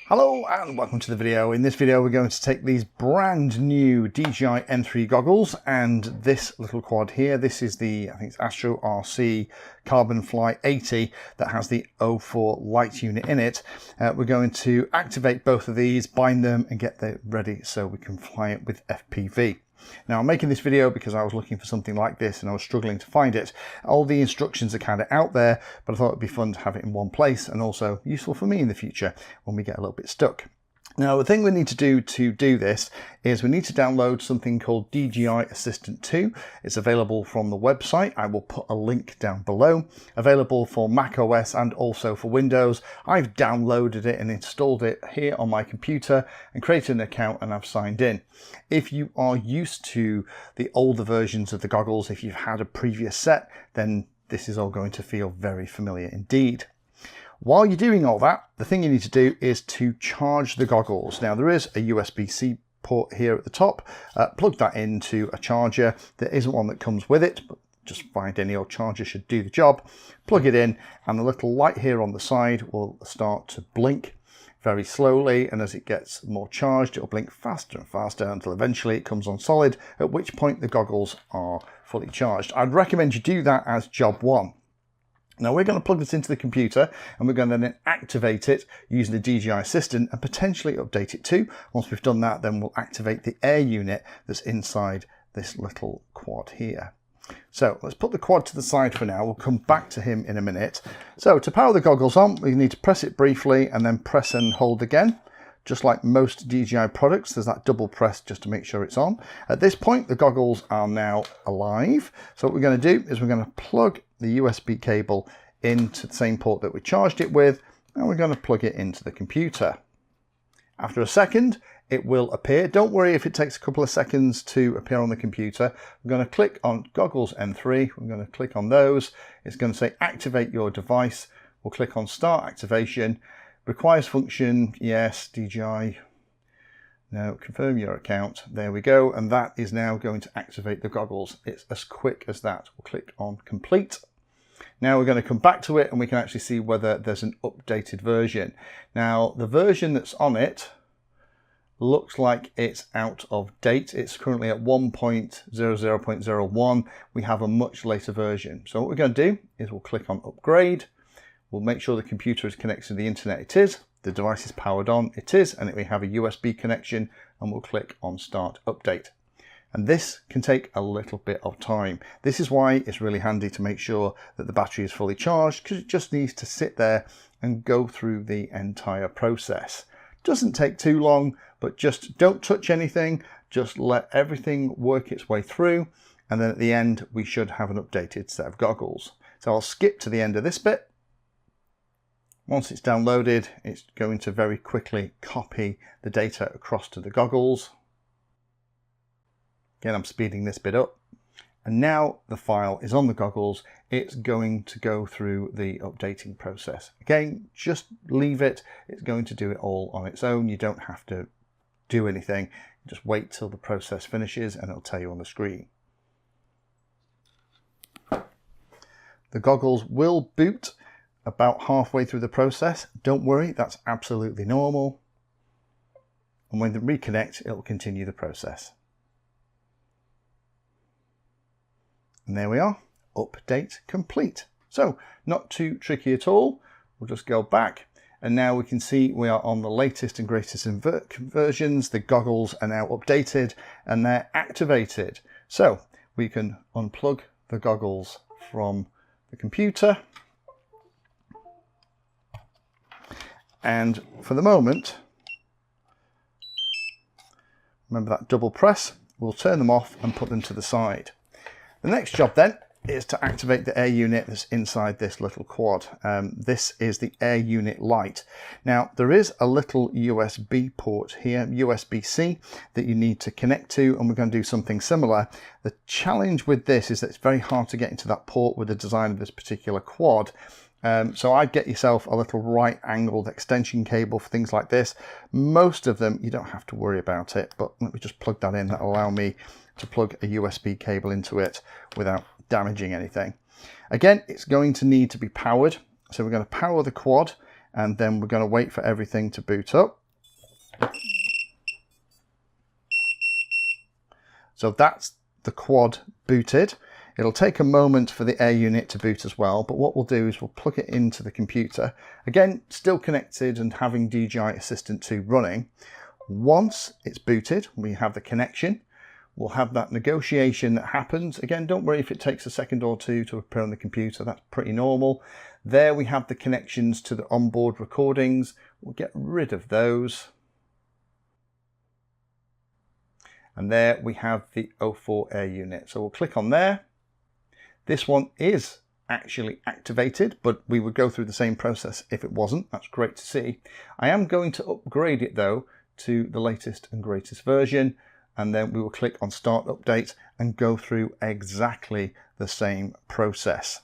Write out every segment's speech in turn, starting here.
Hello and welcome to the video. In this video we're going to take these brand new DJI N3 goggles and this little quad here. This is the, I think it's Astro RC Carbon Fly 80 that has the 04 light unit in it. We're going to activate both of these, bind them and get them ready so we can fly it with FPV. Now I'm making this video because I was looking for something like this and I was struggling to find it. All the instructions are kind of out there, but I thought it'd be fun to have it in one place and also useful for me in the future when we get a little bit stuck. Now the thing we need to do this is we need to download something called DJI Assistant 2. It's available from the website. I will put a link down below. Available for Mac OS and also for Windows. I've downloaded it and installed it here on my computer and created an account and I've signed in. If you are used to the older versions of the goggles, if you've had a previous set, then this is all going to feel very familiar indeed. While you're doing all that, the thing you need to do is to charge the goggles. Now there is a USB-C port here at the top. Plug that into a charger. There isn't one that comes with it, but just find any old charger should do the job. Plug it in and the little light here on the side will start to blink very slowly, and as it gets more charged it will blink faster and faster until eventually it comes on solid, at which point the goggles are fully charged. I'd recommend you do that as job one. Now we're going to plug this into the computer and we're going to then activate it using the DJI Assistant and potentially update it too. Once we've done that, then we'll activate the air unit that's inside this little quad here. So let's put the quad to the side for now. We'll come back to him in a minute. So to power the goggles on, we need to press it briefly and then press and hold again. Just like most DJI products, there's that double press just to make sure it's on. At this point, the goggles are now alive. So what we're going to do is we're going to plug the USB cable into the same port that we charged it with, and we're going to plug it into the computer. After a second, it will appear. Don't worry if it takes a couple of seconds to appear on the computer. We're going to click on Goggles N3. We're going to click on those. It's going to say activate your device. We'll click on start activation. Requires function, yes. DJI, no. Confirm your account. There we go, and that is now going to activate the goggles. It's as quick as that. We'll click on complete. Now we're going to come back to it and we can actually see whether there's an updated version. Now the version that's on it looks like it's out of date. It's currently at 1.00.01. We have a much later version. So what we're going to do is we'll click on upgrade. We'll make sure the computer is connected to the internet. It is. The device is powered on. It is. And we have a USB connection, and we'll click on start update. And this can take a little bit of time. This is why it's really handy to make sure that the battery is fully charged, because it just needs to sit there and go through the entire process. Doesn't take too long, but just don't touch anything. Just let everything work its way through. And then at the end, we should have an updated set of goggles. So I'll skip to the end of this bit. Once it's downloaded, it's going to very quickly copy the data across to the goggles. Again, I'm speeding this bit up. And now the file is on the goggles. It's going to go through the updating process. Again, just leave it. It's going to do it all on its own. You don't have to do anything. Just wait till the process finishes and it'll tell you on the screen. The goggles will boot about halfway through the process. Don't worry, that's absolutely normal. And when they reconnect, it'll continue the process. And there we are, update complete. So not too tricky at all. We'll just go back and now we can see we are on the latest and greatest versions. The goggles are now updated and they're activated. So we can unplug the goggles from the computer. And for the moment, remember that double press, we'll turn them off and put them to the side. The next job then is to activate the air unit that's inside this little quad. This is the air unit light. Now there is a little USB port here, USB-C, that you need to connect to, and we're going to do something similar. The challenge with this is that it's very hard to get into that port with the design of this particular quad. So I'd get yourself a little right angled extension cable for things like this. Most of them you don't have to worry about it, but let me just plug that in. That'll allow me to plug a USB cable into it without damaging anything. Again, it's going to need to be powered. So we're going to power the quad and then we're going to wait for everything to boot up. So that's the quad booted. It'll take a moment for the air unit to boot as well, but what we'll do is we'll plug it into the computer. Again, still connected and having DJI Assistant 2 running. Once it's booted, we have the connection. We'll have that negotiation that happens. Again, don't worry if it takes a second or two to appear on the computer, that's pretty normal. There we have the connections to the onboard recordings. We'll get rid of those. And there we have the O4 air unit. So we'll click on there. This one is actually activated, but we would go through the same process if it wasn't. That's great to see. I am going to upgrade it though to the latest and greatest version, and then we will click on Start Update and go through exactly the same process.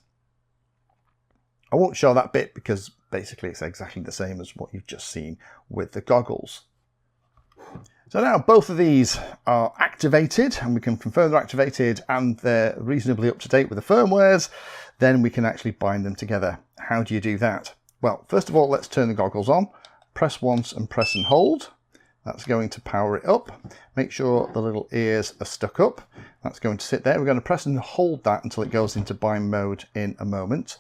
I won't show that bit because basically it's exactly the same as what you've just seen with the goggles. So now both of these are activated, and we can confirm they're activated and they're reasonably up to date with the firmwares. Then we can actually bind them together. How do you do that? Well, first of all, let's turn the goggles on. Press once and press and hold. That's going to power it up. Make sure the little ears are stuck up. That's going to sit there. We're going to press and hold that until it goes into bind mode in a moment.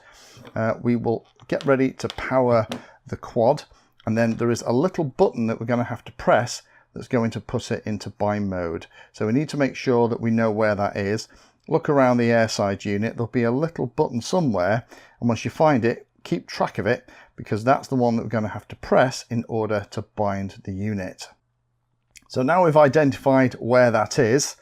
We will get ready to power the quad, and then there is a little button that we're going to have to press that's going to put it into bind mode. So we need to make sure that we know where that is. Look around the airside unit, there'll be a little button somewhere, and once you find it, keep track of it, because that's the one that we're going to have to press in order to bind the unit. So now we've identified where that is.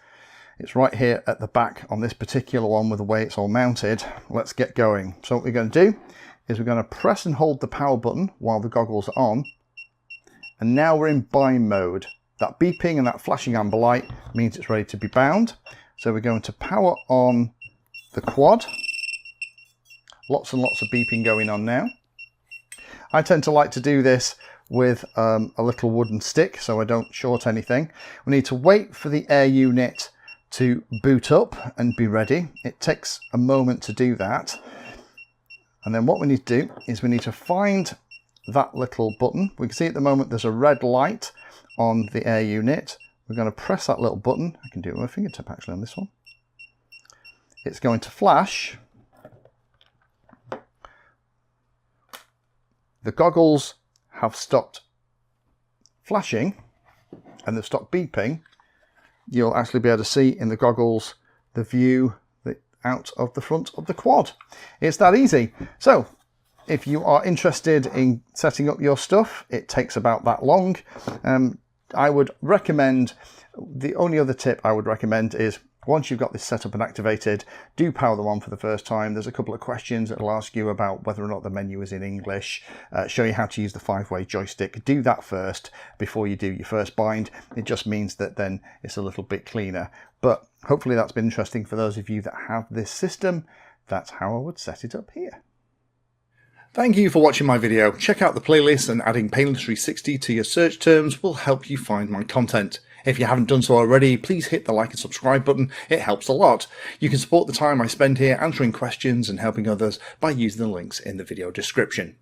It's right here at the back on this particular one with the way it's all mounted. Let's get going. So what we're going to do is we're going to press and hold the power button while the goggles are on, and now we're in bind mode. That beeping and that flashing amber light means it's ready to be bound. So we're going to power on the quad. Lots and lots of beeping going on now. I tend to like to do this with a little wooden stick so I don't short anything. We need to wait for the air unit to boot up and be ready. It takes a moment to do that. And then what we need to do is we need to find that little button. We can see at the moment there's a red light on the air unit. We're going to press that little button. I can do it with my fingertip actually on this one. It's going to flash. The goggles have stopped flashing and they've stopped beeping. You'll actually be able to see in the goggles the view out of the front of the quad. It's that easy. So if you are interested in setting up your stuff, it takes about that long. I would recommend, the only other tip I would recommend is once you've got this set up and activated, do power them on for the first time. There's a couple of questions that will ask you about whether or not the menu is in English, show you how to use the 5-way joystick. Do that first before you do your first bind. It just means that then it's a little bit cleaner. But hopefully that's been interesting for those of you that have this system. That's how I would set it up here. Thank you for watching my video. Check out the playlist, and adding Pedantry 360 to your search terms will help you find my content. If you haven't done so already, please hit the like and subscribe button. It helps a lot. You can support the time I spend here answering questions and helping others by using the links in the video description.